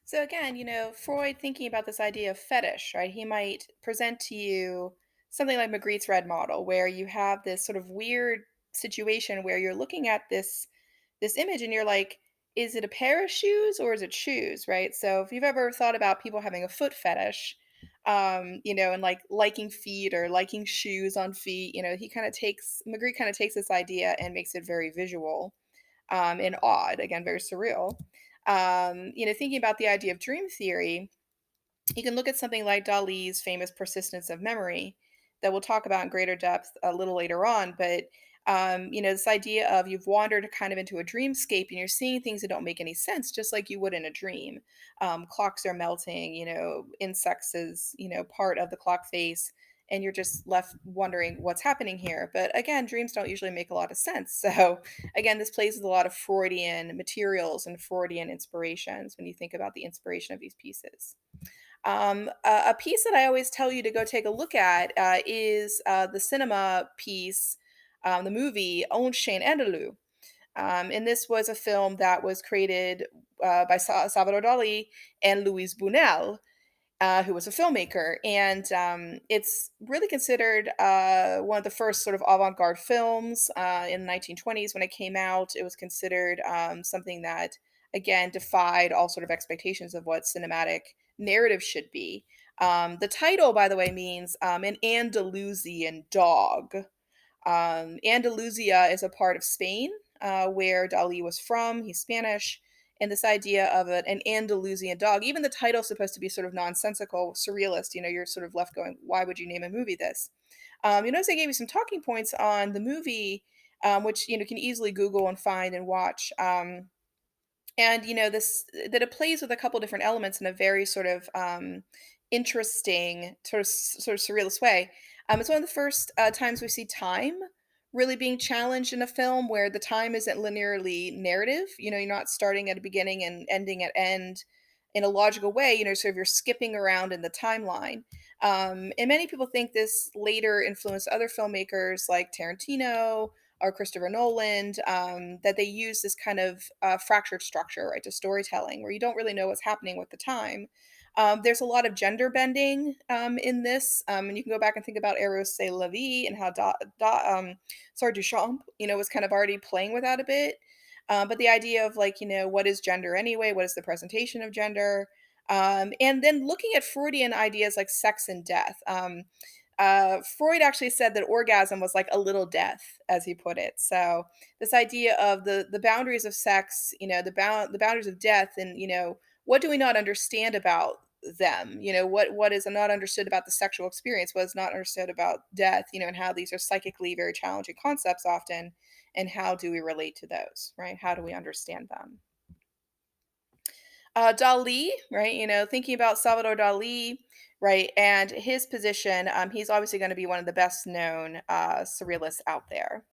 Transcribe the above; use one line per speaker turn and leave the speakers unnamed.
So again, Freud thinking about this idea of fetish, right? He might present to you something like Magritte's red model, where you have this sort of weird situation where you're looking at this image and you're like, is it a pair of shoes or is it shoes, right? So if you've ever thought about people having a foot fetish, and like liking feet or liking shoes on feet, he kind of takes Magritte kind of takes this idea and makes it very visual and odd, again, very surreal. Thinking about the idea of dream theory, you can look at something like Dali's famous persistence of memory that we'll talk about in greater depth a little later on. But this idea of you've wandered kind of into a dreamscape and you're seeing things that don't make any sense, just like you would in a dream. Clocks are melting, insects is, part of the clock face, and you're just left wondering what's happening here. But again, dreams don't usually make a lot of sense. So again, this plays with a lot of Freudian materials and Freudian inspirations when you think about the inspiration of these pieces. A piece that I always tell you to go take a look at is the cinema piece, the movie On Chien Andalou. And this was a film that was created by Salvador Dali and Louise Bunel, who was a filmmaker. And it's really considered one of the first sort of avant garde films in the 1920s when it came out. It was considered something that, again, defied all sort of expectations of what cinematic narrative should be. The title, by the way, means an Andalusian dog. Andalusia is a part of Spain where Dali was from. He's Spanish. And this idea of an Andalusian dog, even the title is supposed to be sort of nonsensical, surrealist. You're sort of left going, why would you name a movie this? You notice I gave you some talking points on the movie, which can easily Google and find and watch. And this that it plays with a couple different elements in a very sort of interesting sort of surrealist way. It's one of the first times we see time really being challenged in a film where the time isn't linearly narrative. You're not starting at a beginning and ending at end in a logical way. Sort of you're skipping around in the timeline. And many people think this later influenced other filmmakers like Tarantino or Christopher Nolan, that they use this kind of fractured structure, right, to storytelling, where you don't really know what's happening with the time. There's a lot of gender bending in this, and you can go back and think about Eros C'est La Vie and how Sarah Duchamp, was kind of already playing with that a bit. But the idea of like, what is gender anyway? What is the presentation of gender? And then looking at Freudian ideas like sex and death. Freud actually said that orgasm was like a little death, as he put it. So this idea of the boundaries of sex, the boundaries of death, and what do we not understand about them? What is not understood about the sexual experience? What is not understood about death? And how these are psychically very challenging concepts often, and how do we relate to those? Right? How do we understand them? Dali, right? Thinking about Salvador Dali, right, and his position, he's obviously going to be one of the best known surrealists out there.